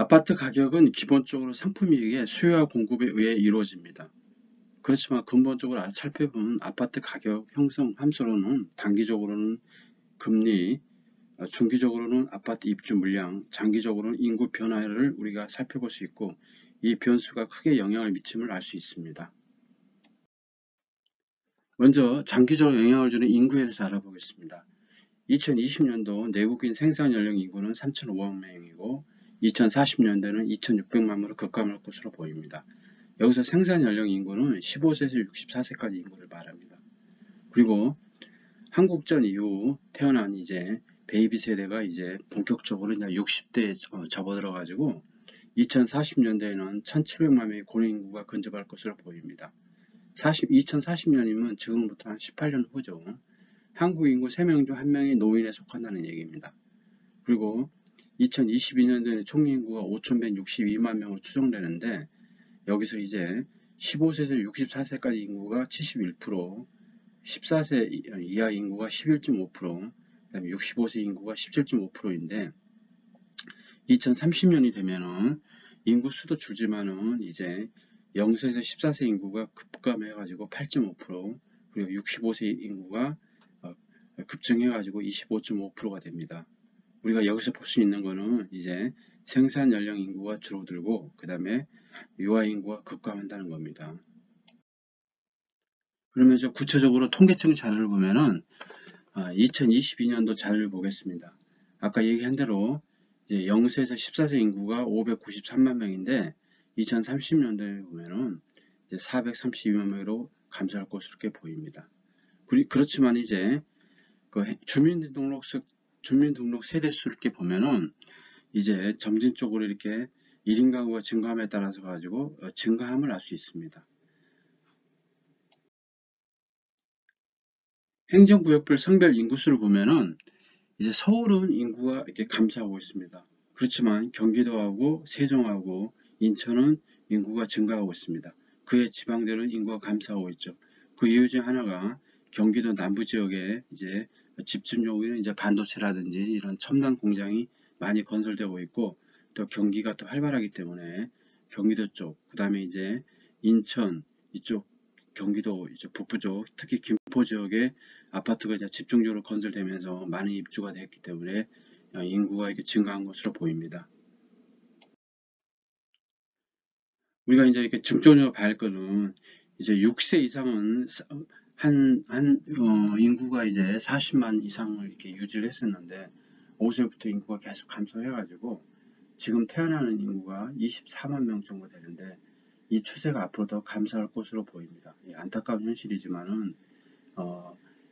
아파트 가격은 기본적으로 상품이익의 수요와 공급에 의해 이루어집니다. 그렇지만 근본적으로 살펴보면 아파트 가격 형성 함수로는 단기적으로는 금리, 중기적으로는 아파트 입주 물량, 장기적으로는 인구 변화를 우리가 살펴볼 수 있고 이 변수가 크게 영향을 미침을 알 수 있습니다. 먼저 장기적으로 영향을 주는 인구에 대해서 알아보겠습니다. 2020년도 내국인 생산 연령 인구는 3,500만 명이고 2040년대는 2,600만으로 급감할 것으로 보입니다. 여기서 생산 연령 인구는 15세에서 64세까지 인구를 말합니다. 그리고 한국전 이후 태어난 이제 베이비 세대가 이제 본격적으로 이제 60대에 접어들어 가지고 2040년대에는 1,700만 명의 고령 인구가 근접할 것으로 보입니다. 2040년이면 지금부터 한 18년 후죠. 한국 인구 3명 중 1명이 노인에 속한다는 얘기입니다. 그리고 2022년도에는 총 인구가 5,162만 명으로 추정되는데 여기서 이제 15세에서 64세까지 인구가 71%, 14세 이하 인구가 11.5%, 그다음에 65세 인구가 17.5%인데 2030년이 되면은 인구 수도 줄지만은 이제 0세에서 14세 인구가 급감해가지고 8.5%, 그리고 65세 인구가 급증해가지고 25.5%가 됩니다. 우리가 여기서 볼 수 있는 거는 이제 생산 연령 인구가 줄어들고 그 다음에 유아 인구가 급감한다는 겁니다. 그러면서 구체적으로 통계청 자료를 보면은 2022년도 자료를 보겠습니다. 아까 얘기한 대로 이제 0세에서 14세 인구가 593만 명인데 2030년도에 보면은 이제 432만 명으로 감소할 것으로 이렇게 보입니다. 그렇지만 이제 그 주민등록 세대수 이렇게 보면은 이제 점진적으로 이렇게 1인 가구가 증가함에 따라서 가지고 증가함을 알 수 있습니다. 행정구역별 성별 인구수를 보면은 이제 서울은 인구가 이렇게 감소하고 있습니다. 그렇지만 경기도하고 세종하고 인천은 인구가 증가하고 있습니다. 그의 지방들은 인구가 감소하고 있죠. 그 이유 중 하나가 경기도 남부 지역에 이제 집중적으로 이제 반도체라든지 이런 첨단 공장이 많이 건설되고 있고 또 경기가 또 활발하기 때문에 경기도 쪽, 그 다음에 이제 인천 이쪽 경기도 이제 북부 쪽, 특히 김포 지역에 아파트가 이제 집중적으로 건설되면서 많은 입주가 됐기 때문에 인구가 이렇게 증가한 것으로 보입니다. 우리가 이제 이렇게 중점적으로 봐야 할 거는 이제 6세 이상은 인구가 이제 40만 이상을 이렇게 유지를 했었는데 5세부터 인구가 계속 감소해가지고 지금 태어나는 인구가 24만 명 정도 되는데 이 추세가 앞으로 더 감소할 것으로 보입니다. 안타까운 현실이지만은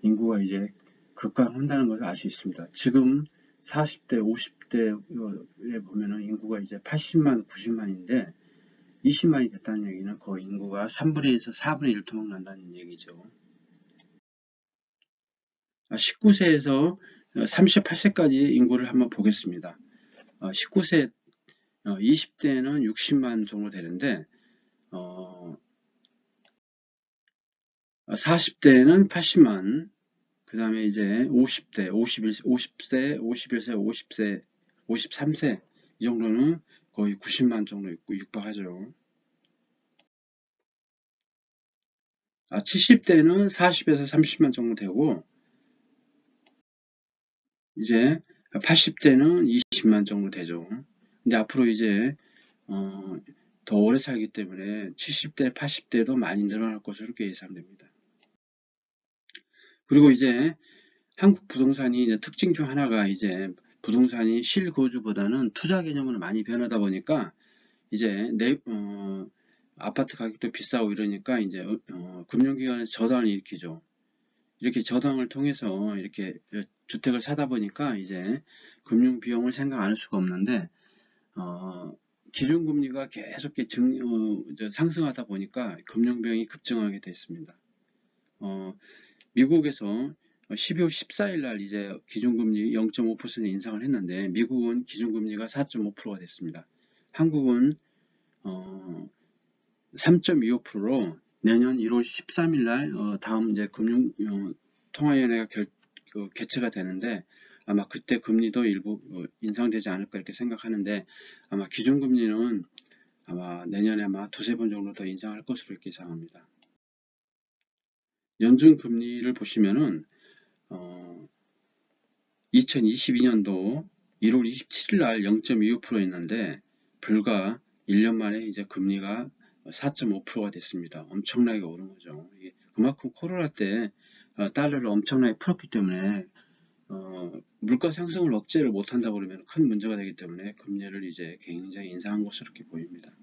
인구가 이제 급감한다는 것을 알 수 있습니다. 지금 40대, 50대에 보면은 인구가 이제 80만, 90만인데 20만이 됐다는 얘기는 거의 인구가 3분의 1에서 4분의 1 토막난다는 얘기죠. 19세에서 38세까지 인구를 한번 보겠습니다. 19세, 20대는 60만 정도 되는데 40대는 80만, 그 다음에 이제 50대, 50세, 51세, 50세, 53세 이 정도는 거의 90만 정도 있고 육박하죠. 70대는 40에서 30만 정도 되고 이제 80대는 20만 정도 되죠. 근데 앞으로 이제 더 오래 살기 때문에 70대, 80대도 많이 늘어날 것으로 예상됩니다. 그리고 이제 한국 부동산이 이제 특징 중 하나가 이제 부동산이 실거주보다는 투자 개념으로 많이 변하다 보니까 이제 아파트 가격도 비싸고 이러니까 이제 금융기관에서 저당을 일으키죠. 이렇게 저당을 통해서 이렇게 주택을 사다 보니까 이제 금융 비용을 생각 안 할 수가 없는데 기준금리가 계속 상승하다 보니까 금융 비용이 급증하게 됐습니다. 미국에서 12월 14일 날 이제 기준금리 0.5% 인상을 했는데 미국은 기준금리가 4.5%가 됐습니다. 한국은 3.25%로 내년 1월 13일 날 다음 이제 금융통화위원회가 개최가 되는데 아마 그때 금리도 일부 인상되지 않을까 이렇게 생각하는데 아마 기준금리는 아마 내년에 아마 두세 번 정도 더 인상할 것으로 이렇게 예상합니다. 연준 금리를 보시면은 2022년도 1월 27일 날 0.25%였는데 불과 1년 만에 이제 금리가 4.5%가 됐습니다. 엄청나게 오른 거죠. 그만큼 코로나 때 달러를 엄청나게 풀었기 때문에 물가 상승을 억제를 못한다고 그러면 큰 문제가 되기 때문에 금리를 이제 굉장히 인상한 것으로 이렇게 보입니다.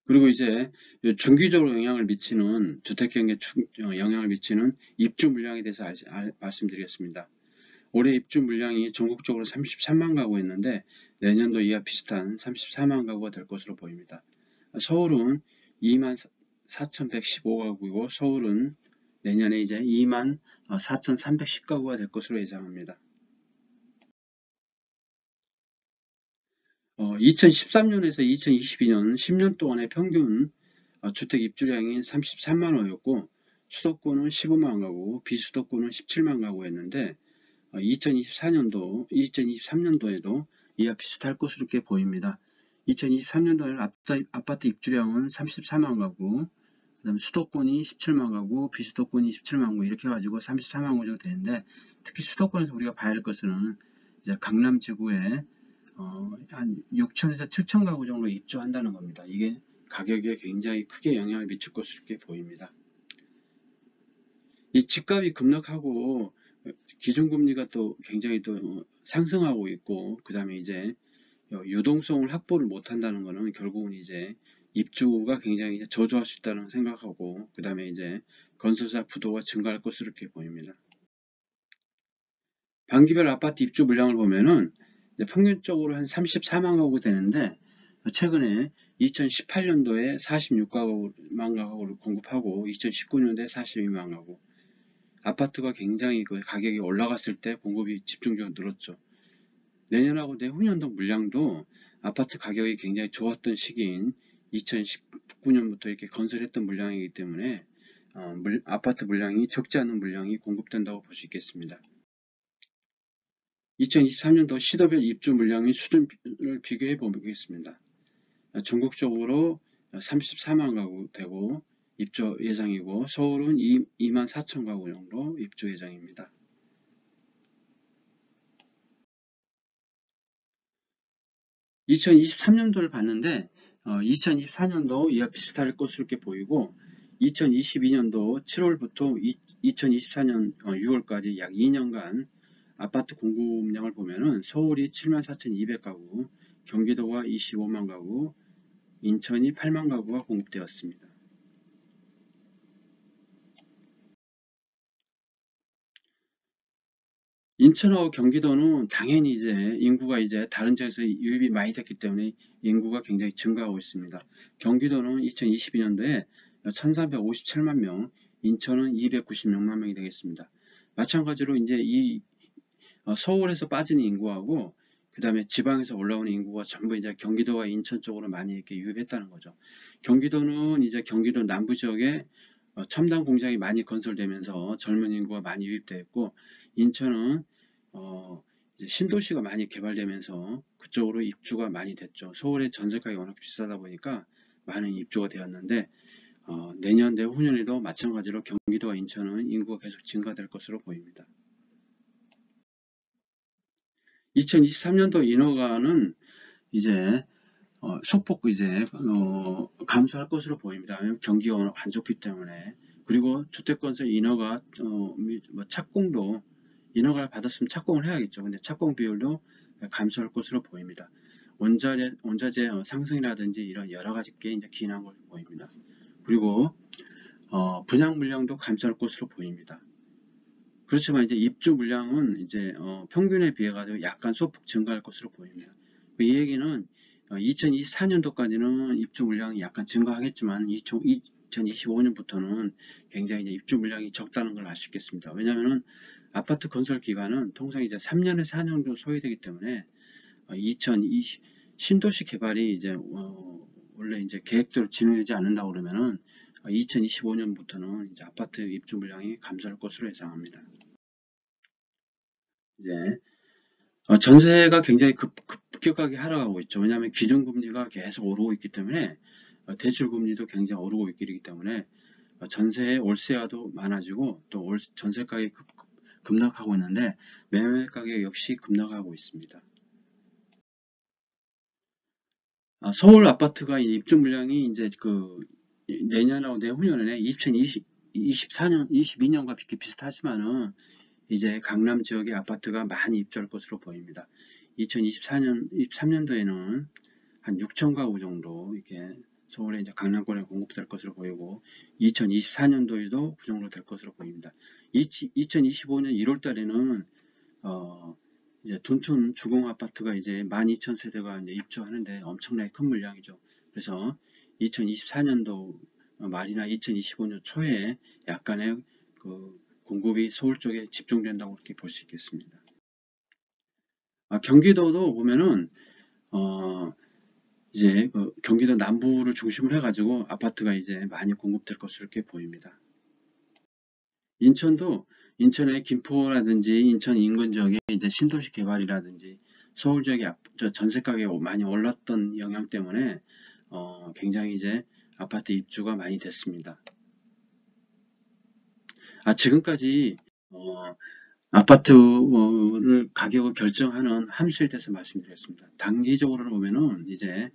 그리고 이제 중기적으로 영향을 미치는 주택경기에 영향을 미치는 입주 물량에 대해서 말씀드리겠습니다. 올해 입주 물량이 전국적으로 33만 가구였는데 내년도 이와 비슷한 34만 가구가 될 것으로 보입니다. 서울은 2만 4,115가구이고 서울은 내년에 이제 2만 4,310가구가 될 것으로 예상합니다. 2013년에서 2022년 10년 동안의 평균 주택 입주량이 33만 호였고 수도권은 15만 가구, 비수도권은 17만 가구였는데 2023년도에도 이와 비슷할 것으로 이렇게 보입니다. 2023년도에는 아파트 입주량은 34만 가구, 그 다음에 수도권이 17만 가구, 비수도권이 17만 가구 이렇게 해가지고 34만 가구 정도 되는데 특히 수도권에서 우리가 봐야 할 것은 이제 강남 지구에 한 6천에서 7천 가구 정도 입주한다는 겁니다. 이게 가격에 굉장히 크게 영향을 미칠 것으로 이렇게 보입니다. 이 집값이 급락하고 기준금리가 또 굉장히 또 상승하고 있고 그 다음에 이제 유동성을 확보를 못한다는 것은 결국은 이제 입주가 굉장히 저조할 수 있다는 생각하고 그 다음에 이제 건설사 부도가 증가할 것으로 이렇게 보입니다. 반기별 아파트 입주 물량을 보면은 평균적으로 한 34만 가구 되는데 최근에 2018년도에 46만 가구를 공급하고 2019년도에 42만 가구 아파트가 굉장히 그 가격이 올라갔을 때 공급이 집중적으로 늘었죠. 내년하고 내후년도 물량도 아파트 가격이 굉장히 좋았던 시기인 2019년부터 이렇게 건설했던 물량이기 때문에 아파트 물량이 적지 않은 물량이 공급된다고 볼 수 있겠습니다. 2023년도 시도별 입주 물량의 수준을 비교해 보겠습니다. 전국적으로 34만 가구 되고 입주 예상이고 서울은 2만 4천 가구 정도 입주 예정입니다. 2023년도를 봤는데 2024년도 이와 비슷할 것으로 이렇게 보이고 2022년도 7월부터 2024년 6월까지 약 2년간 아파트 공급량을 보면은 서울이 74,200가구, 경기도가 25만 가구, 인천이 8만 가구가 공급되었습니다. 인천하고 경기도는 당연히 이제 인구가 이제 다른 지역에서 유입이 많이 됐기 때문에 인구가 굉장히 증가하고 있습니다. 경기도는 2022년도에 1357만 명, 인천은 296만 명이 되겠습니다. 마찬가지로 이제 이 서울에서 빠지는 인구하고 그 다음에 지방에서 올라오는 인구가 전부 이제 경기도와 인천 쪽으로 많이 이렇게 유입했다는 거죠. 경기도는 이제 경기도 남부 지역에 첨단 공장이 많이 건설되면서 젊은 인구가 많이 유입되었고 인천은 이제 신도시가 많이 개발되면서 그쪽으로 입주가 많이 됐죠. 서울의 전세가가 워낙 비싸다 보니까 많은 입주가 되었는데 내년 내후년에도 마찬가지로 경기도와 인천은 인구가 계속 증가될 것으로 보입니다. 2023년도 인허가는 이제 소폭 이제 감소할 것으로 보입니다. 왜냐하면 경기가 안 좋기 때문에. 그리고 주택건설 인허가 착공도 인허가를 받았으면 착공을 해야겠죠. 근데 착공 비율도 감소할 것으로 보입니다. 원자재 상승이라든지 이런 여러 가지 게 이제 기인한 것으로 보입니다. 그리고 분양 물량도 감소할 것으로 보입니다. 그렇지만 이제 입주 물량은 이제 평균에 비해 가지고 약간 소폭 증가할 것으로 보입니다. 이 얘기는 2024년도까지는 입주 물량이 약간 증가하겠지만 2025년부터는 굉장히 이제 입주 물량이 적다는 걸 알 수 있겠습니다. 왜냐하면 아파트 건설 기간은 통상 이제 3년에서 4년 정도 소요되기 때문에 신도시 개발이 이제 원래 이제 계획대로 진행되지 않는다고 그러면은 2025년부터는 이제 아파트 입주 물량이 감소할 것으로 예상합니다. 이제 전세가 굉장히 급격하게 하락하고 있죠. 왜냐하면 기준금리가 계속 오르고 있기 때문에 대출금리도 굉장히 오르고 있기 때문에 전세의 월세화도 많아지고 또 전세 가격이 급락하고 있는데 매매 가격 역시 급락하고 있습니다. 서울 아파트가 입주 물량이 이제 내년하고 내후년에 2024년, 22년과 비슷하지만은 이제 강남 지역의 아파트가 많이 입주할 것으로 보입니다. 2024년, 23년도에는 한 6천 가구 정도 이렇게 서울에 이제 강남권에 공급될 것으로 보이고 2024년도에도 그 정도 될 것으로 보입니다. 2025년 1월 달에는 이제 둔촌 주공 아파트가 이제 12,000세대가 이제 입주하는데 엄청나게 큰 물량이죠. 그래서 2024년도 말이나 2025년 초에 약간의 공급이 서울 쪽에 집중된다고 그렇게 볼 수 있겠습니다. 경기도도 보면은 이제 경기도 남부를 중심으로 해가지고 아파트가 이제 많이 공급될 것으로 이렇게 보입니다. 인천도 인천의 김포라든지 인천 인근 지역에 이제 신도시 개발이라든지 서울 지역의 전세 가격이 많이 올랐던 영향 때문에 굉장히 이제 아파트 입주가 많이 됐습니다. 지금까지 아파트를 가격을 결정하는 함수에 대해서 말씀드렸습니다. 단기적으로 보면은 이제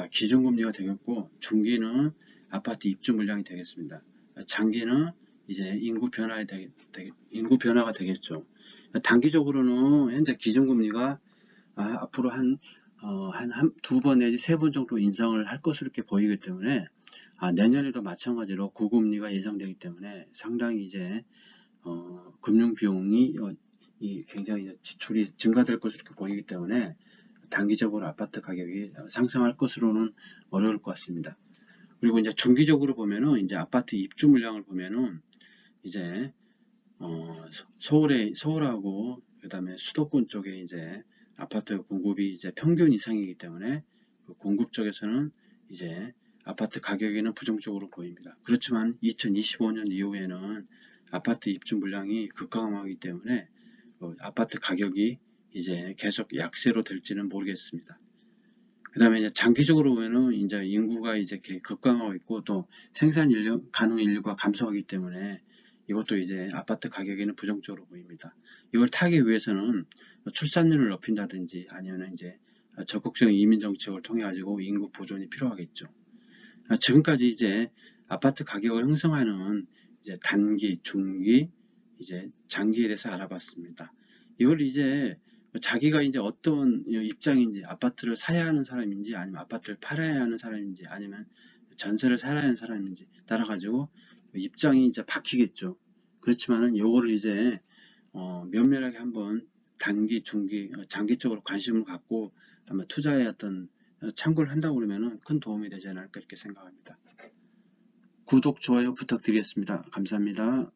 기준금리가 되겠고, 중기는 아파트 입주 물량이 되겠습니다. 장기는 이제 인구 변화가 되겠죠. 단기적으로는 현재 기준금리가 앞으로 한 두 번 내지 세 번 정도 인상을 할 것으로 이렇게 보이기 때문에 내년에도 마찬가지로 고금리가 예상되기 때문에 상당히 이제 금융 비용이 굉장히 지출이 증가될 것으로 이렇게 보이기 때문에 단기적으로 아파트 가격이 상승할 것으로는 어려울 것 같습니다. 그리고 이제 중기적으로 보면은 이제 아파트 입주 물량을 보면은 이제 서울하고 그다음에 수도권 쪽에 이제 아파트 공급이 이제 평균 이상이기 때문에 공급 쪽에서는 이제 아파트 가격에는 부정적으로 보입니다. 그렇지만 2025년 이후에는 아파트 입주 물량이 급감하기 때문에 아파트 가격이 이제 계속 약세로 될지는 모르겠습니다. 그 다음에 이제 장기적으로 보면은 이제 인구가 이제 급감하고 있고 또 생산 가능 인류가 감소하기 때문에 이것도 이제 아파트 가격에는 부정적으로 보입니다. 이걸 타기 위해서는 출산율을 높인다든지 아니면 이제 적극적인 이민 정책을 통해 가지고 인구 보존이 필요하겠죠. 지금까지 이제 아파트 가격을 형성하는 이제 단기, 중기, 이제 장기에 대해서 알아봤습니다. 이걸 이제 자기가 이제 어떤 입장인지, 아파트를 사야 하는 사람인지, 아니면 아파트를 팔아야 하는 사람인지, 아니면 전세를 살아야 하는 사람인지 따라 가지고 입장이 이제 바뀌겠죠. 그렇지만은 요거를 이제 면밀하게 한번 단기, 중기, 장기적으로 관심을 갖고 아마 투자에 어떤 참고를 한다고 그러면은 큰 도움이 되지 않을까 이렇게 생각합니다. 구독, 좋아요 부탁드리겠습니다. 감사합니다.